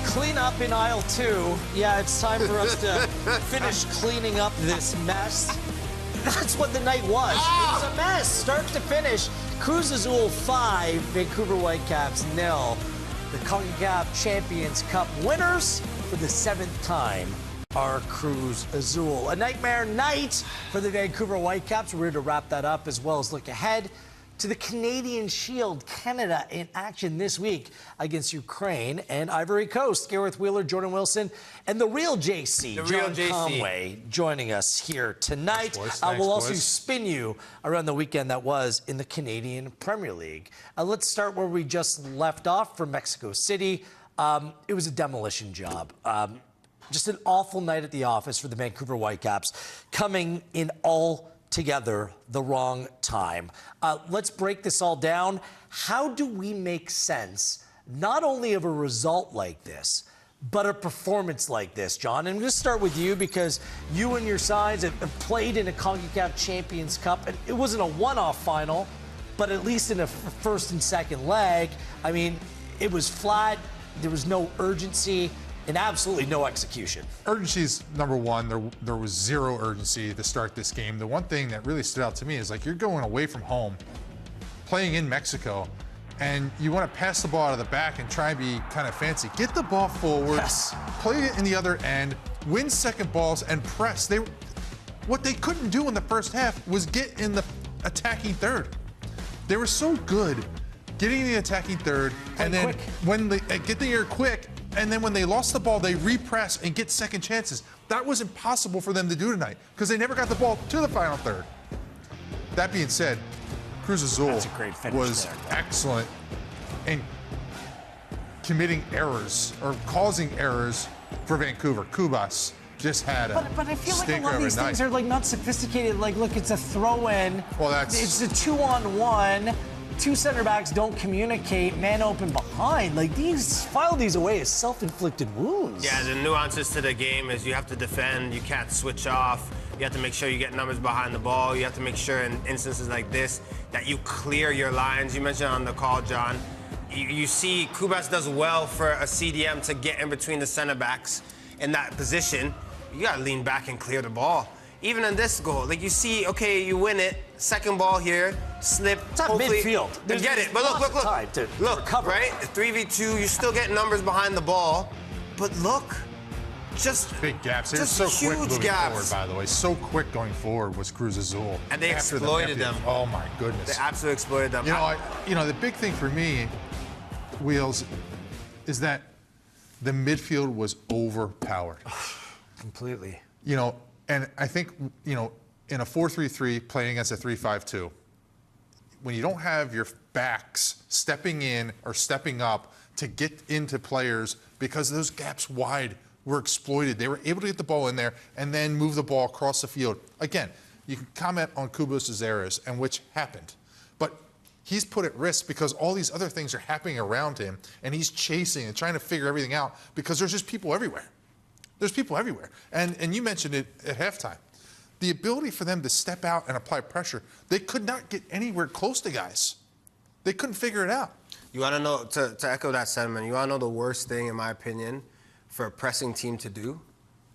Clean up in aisle 2. Yeah, it's time for us to finish cleaning up this mess. That's what the night was. It was a mess, start to finish. Cruz Azul 5, Vancouver Whitecaps 0. The CONCACAF Champions Cup winners for the 7th time are Cruz Azul. A nightmare night for the Vancouver Whitecaps. We're here to wrap that up as well as look ahead to the Canadian Shield. Canada in action this week against Ukraine and Ivory Coast. Gareth Wheeler, Jordan Wilson, and the real JC, John Conway, joining us here tonight. We'll also spin you around the weekend that was in the Canadian Premier League. Let's start where we just left off from Mexico City. It was a demolition job. Just an awful night at the office for the Vancouver Whitecaps, coming in all together the wrong time. Let's break this all down. How do we make sense not only of a result like this, but a performance like this, John? And I'm going to start with you because you and your sides have played in a CONCACAF Champions Cup. And it wasn't a one-off final, but at least in a first and second leg, I mean, it was flat. There was no urgency and absolutely no execution. Urgency is number one. There was zero urgency to start this game. The one thing that really stood out to me is, like, you're going away from home, playing in Mexico, and you want to pass the ball out of the back and try and be kind of fancy. Get the ball forward, play it in the other end, win second balls, and press. What they couldn't do in the first half was get in the attacking third. They were so good getting in the attacking third, and then when they get there quick, and then when they lost the ball, they repress and get second chances. That was impossible for them to do tonight because they never got the ball to the final third. That being said, Cruz Azul was excellent in committing errors or causing errors for Vancouver. Kubas just had a But I feel like a lot of these things are like not sophisticated. Like, look, it's a throw-in. Well, it's a 2-on-1. Two center backs don't communicate, man open behind. Like, file these away as self-inflicted wounds. Yeah, the nuances to the game is you have to defend, you can't switch off, you have to make sure you get numbers behind the ball, you have to make sure in instances like this that you clear your lines. You mentioned on the call, John, you see Kubas does well for a CDM to get in between the center backs in that position. You gotta lean back and clear the ball. Even in this goal, like, you see, okay, you win it, second ball here, slip. It's not midfield. I get it, but look, right? 3v2, you still get numbers behind the ball, but look, just big gaps. They're so quick moving forward, by the way. So quick going forward was Cruz Azul. And they exploited them. Oh my goodness. They absolutely exploited them. You know, the big thing for me, Wheels, is that the midfield was overpowered. Completely. You know, and I think, you know, in a 4-3-3 playing against a 3-5-2, when you don't have your backs stepping in or stepping up to get into players because those gaps wide were exploited. They were able to get the ball in there and then move the ball across the field. Again, you can comment on Kubas' errors, and which happened. But he's put at risk because all these other things are happening around him, and he's chasing and trying to figure everything out because there's just people everywhere. There's people everywhere. And you mentioned it at halftime. The ability for them to step out and apply pressure, they could not get anywhere close to guys. They couldn't figure it out. You want to know, to echo that sentiment, you want to know the worst thing, in my opinion, for a pressing team to do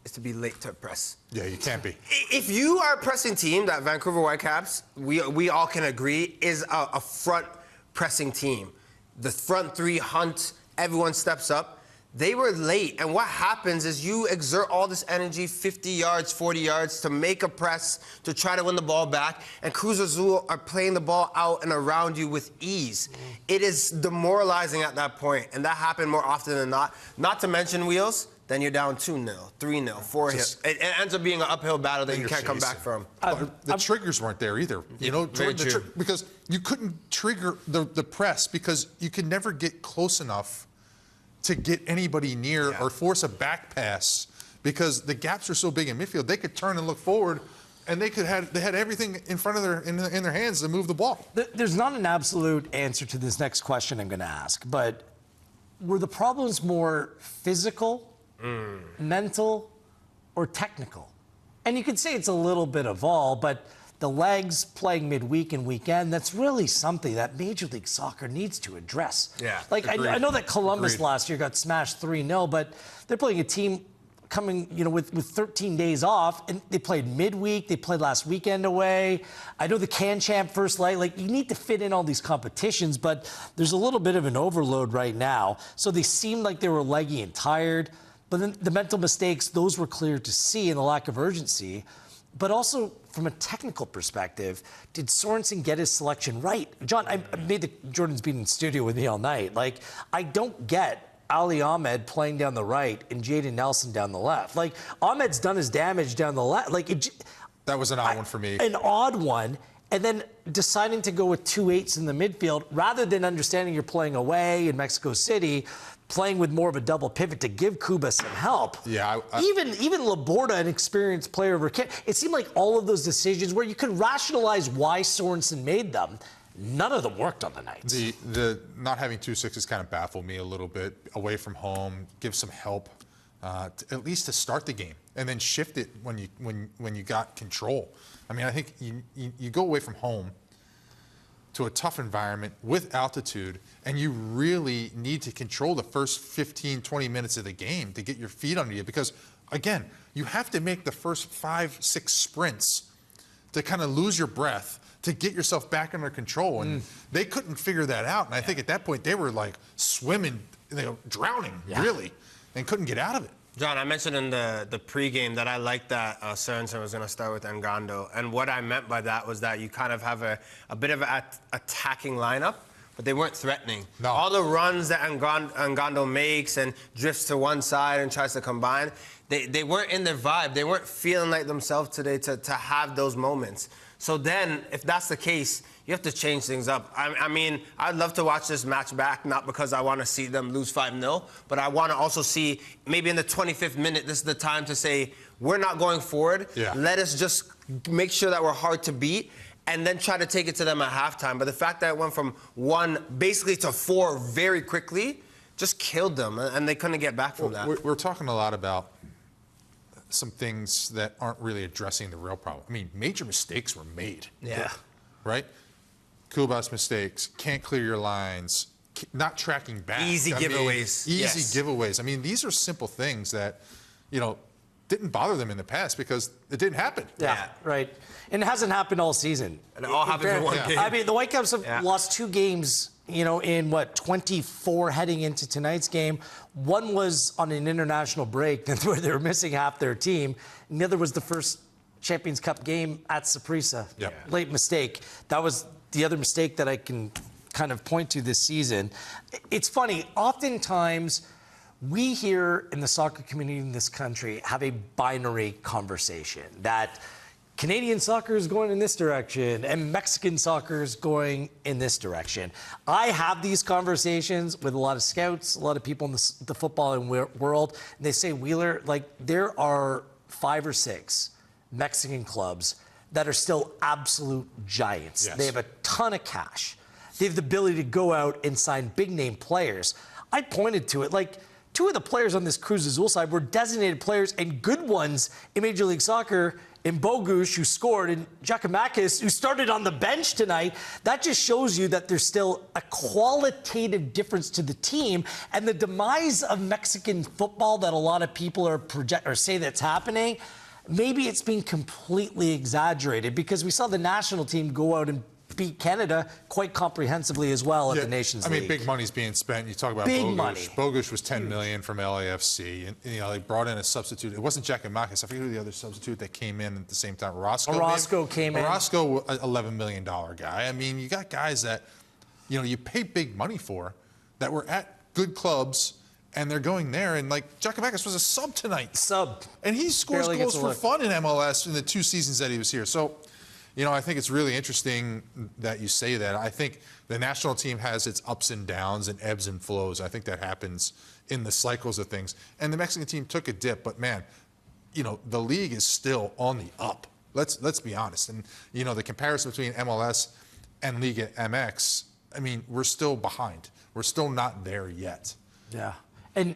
is to be late to a press. Yeah, you can't be. If you are a pressing team, that Vancouver Whitecaps, we all can agree, is a front pressing team. The front three hunt, everyone steps up. They were late, and what happens is you exert all this energy, 50 yards, 40 yards, to make a press, to try to win the ball back, and Cruz Azul are playing the ball out and around you with ease. It is demoralizing at that point, and that happened more often than not. Not to mention, Wheels, then you're down 2-0, 3-0, 4-0. It ends up being an uphill battle that you can't come back from. The triggers weren't there either. You know, because you couldn't trigger the press because you could never get close enough to get anybody near or force a back pass because the gaps are so big in midfield. They could turn and look forward, and they had everything in front of in their hands to move the ball. There's not an absolute answer to this next question I'm going to ask, but were the problems more physical, mental, or technical? And you could say it's a little bit of all, but the legs playing midweek and weekend, that's really something that Major League Soccer needs to address. Yeah, like I know that Columbus last year got smashed 3-0, but they're playing a team coming, with 13 days off, and they played midweek, they played last weekend away. I know the Can Champ first leg, like you need to fit in all these competitions, but there's a little bit of an overload right now. So they seemed like they were leggy and tired, but then the mental mistakes, those were clear to see, and the lack of urgency. But also, from a technical perspective, did Sorensen get his selection right? John, I made the Jordan's been in studio with me all night. Like, I don't get Ali Ahmed playing down the right and Jaden Nelson down the left. Like, Ahmed's done his damage down the left. Like, that was an odd one for me. An odd one. And then deciding to go with 2-8s in the midfield, rather than understanding you're playing away in Mexico City, playing with more of a double pivot to give Cuba some help. Yeah, even Laborda, an experienced player over it seemed like all of those decisions where you could rationalize why Sorensen made them, none of them worked on the nights. The not having 2-6s kind of baffled me a little bit. Away from home, give some help, at least to start the game, and then shift it when you got control. I mean, I think you go away from home to a tough environment with altitude, and you really need to control the first 15, 20 minutes of the game to get your feet under you, because again, you have to make the first 5-6 sprints to kind of lose your breath, to get yourself back under control. And they couldn't figure that out. And I think at that point they were like swimming, drowning, really, and couldn't get out of it. John, I mentioned in the pregame that I liked that Sorensen was going to start with Ngando. And what I meant by that was that you kind of have a bit of an attacking lineup, but they weren't threatening. No. All the runs that Ngando makes and drifts to one side and tries to combine, they weren't in their vibe. They weren't feeling like themselves today to have those moments. So then, if that's the case, you have to change things up. I mean, I'd love to watch this match back, not because I want to see them lose 5-0, but I want to also see maybe in the 25th minute, this is the time to say, we're not going forward. Yeah. Let us just make sure that we're hard to beat, and then try to take it to them at halftime. But the fact that it went from 1 basically to 4 very quickly just killed them, and they couldn't get back from that. We're talking a lot about some things that aren't really addressing the real problem. I mean, major mistakes were made. Yeah. Right? Kubas mistakes, can't clear your lines, not tracking back. Easy giveaways. Easy giveaways. I mean, these are simple things that, didn't bother them in the past because it didn't happen. Yeah, right. And it hasn't happened all season. And it all happened in one game. I mean, the Whitecaps have lost 2 games, in 24 heading into tonight's game. One was on an international break where they were missing half their team. And the other was the first Champions Cup game at Saprissa. Yep. Late mistake. That was the other mistake that I can kind of point to this season. It's funny, oftentimes we here in the soccer community in this country have a binary conversation that Canadian soccer is going in this direction and Mexican soccer is going in this direction. I have these conversations with a lot of scouts, a lot of people in the footballing world, and they say, Wheeler, like there are 5 or 6 Mexican clubs that are still absolute giants. Yes. They have a ton of cash. They have the ability to go out and sign big name players. I pointed to it, like 2 of the players on this Cruz Azul side were designated players and good ones in Major League Soccer, in Bogusz, who scored, and Giacomakis, who started on the bench tonight. That just shows you that there's still a qualitative difference to the team, and the demise of Mexican football that a lot of people are say that's happening, maybe it's being completely exaggerated, because we saw the national team go out and beat Canada quite comprehensively as well at the Nations League. I mean, big money's being spent. You talk about big Bogusz. money. Bogusz was $10 million from LAFC, and they brought in a substitute. It wasn't Giacomakis. I forget who the other substitute that came in at the same time. Orozco came in. Orozco, $11 million guy. I mean, you got guys that you pay big money for that were at good clubs. And they're going there, and like Giacomakis was a sub tonight. And he scores goals for fun in MLS in the 2 seasons that he was here. So, I think it's really interesting that you say that. I think the national team has its ups and downs and ebbs and flows. I think that happens in the cycles of things. And the Mexican team took a dip, but man, the league is still on the up. Let's be honest. And the comparison between MLS and Liga MX, I mean, we're still behind. We're still not there yet. Yeah. And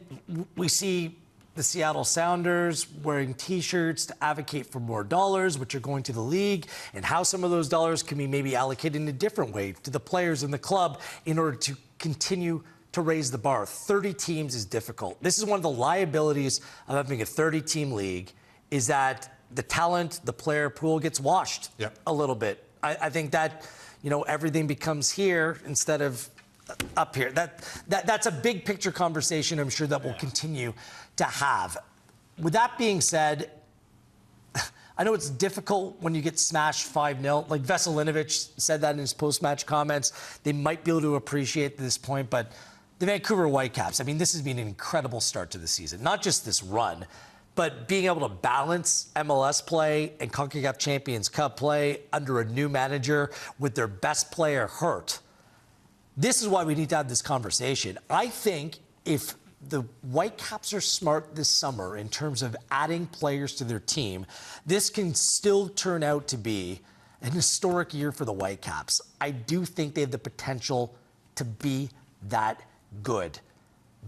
we see the Seattle Sounders wearing T-shirts to advocate for more dollars, which are going to the league, and how some of those dollars can be maybe allocated in a different way to the players in the club in order to continue to raise the bar. 30 teams is difficult. This is one of the liabilities of having a 30-team league, is that the talent, the player pool gets washed a little bit. I think that, everything becomes here instead of up here. That's a big picture conversation I'm sure that we'll continue to have. With that being said, I know it's difficult when you get smashed 5-0. Like Veselinovic said that in his post-match comments. They might be able to appreciate this point, but the Vancouver Whitecaps, I mean, this has been an incredible start to the season. Not just this run, but being able to balance MLS play and CONCACAF Champions Cup play under a new manager with their best player hurt. This is why we need to have this conversation. I think if the Whitecaps are smart this summer in terms of adding players to their team, this can still turn out to be an historic year for the Whitecaps. I do think they have the potential to be that good.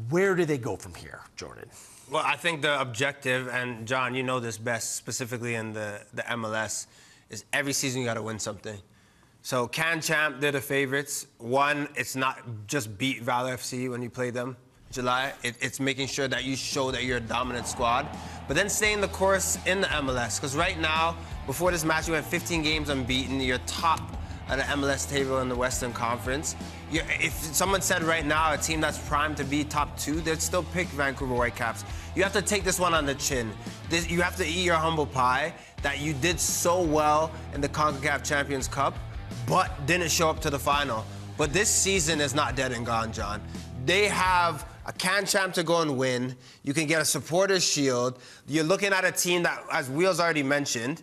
Where do they go from here, Jordan? Well, I think the objective, and John, you know this best, specifically in the MLS, is every season you got to win something. So Can Champ, they're the favorites. One, it's not just beat Valor FC when you play them July. It's making sure that you show that you're a dominant squad. But then staying the course in the MLS, because right now, before this match, you went 15 games unbeaten. You're top at the MLS table in the Western Conference. If someone said right now a team that's primed to be top 2, they'd still pick Vancouver Whitecaps. You have to take this one on the chin. You have to eat your humble pie that you did so well in the CONCACAF Champions Cup, but didn't show up to the final. But this season is not dead and gone, John. They have a Can Champ to go and win. You can get a supporters shield. You're looking at a team that, as Wheels already mentioned,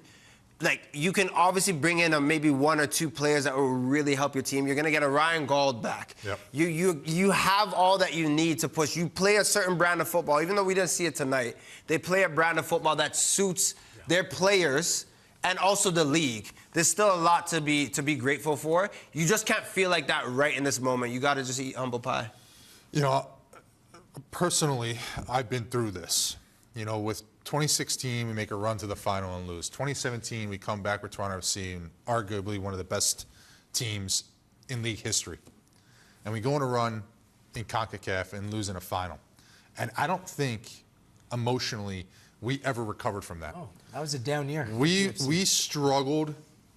like, you can obviously bring in maybe 1 or 2 players that will really help your team. You're going to get a Ryan Gauld back. Yep. You have all that you need to push. You play a certain brand of football. Even though we didn't see it tonight, they play a brand of football that suits their players and also the league. There's still a lot to be grateful for. You just can't feel like that right in this moment. You got to just eat humble pie. Personally, I've been through this. With 2016, we make a run to the final and lose. 2017, we come back with Toronto FC, and arguably one of the best teams in league history. And we go on a run in CONCACAF and lose in a final. And I don't think, emotionally, we ever recovered from that. Oh, that was a down year. We struggled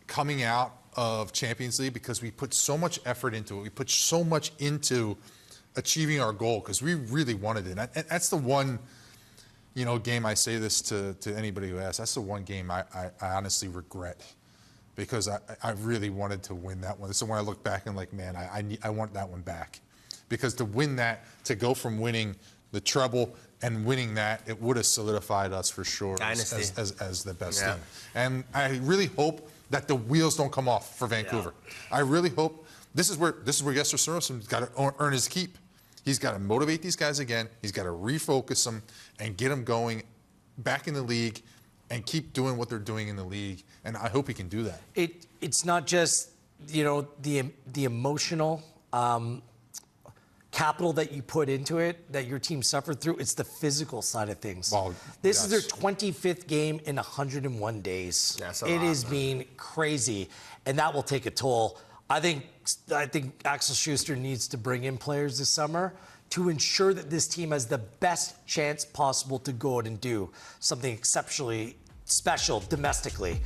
coming out of Champions League because we put so much effort into it. We put so much into achieving our goal because we really wanted it. And that's the one game, I say this to anybody who asks, that's the one game I honestly regret because I really wanted to win that one. So when I look back and like, man, I want that one back. Because to win that, to go from winning the treble and winning that, it would have solidified us for sure as the best team. And I really hope that the wheels don't come off for Vancouver. I really hope this is where Yester Soroson's got to earn his keep. He's got to motivate these guys again. He's got to refocus them and get them going back in the league and keep doing what they're doing in the league. And I hope he can do that. It's not just, the emotional capital that you put into it, that your team suffered through. It's the physical side of things. Well, this is their 25th game in 101 days. It has been crazy, and that will take a toll. I think Axel Schuster needs to bring in players this summer to ensure that this team has the best chance possible to go out and do something exceptionally special domestically.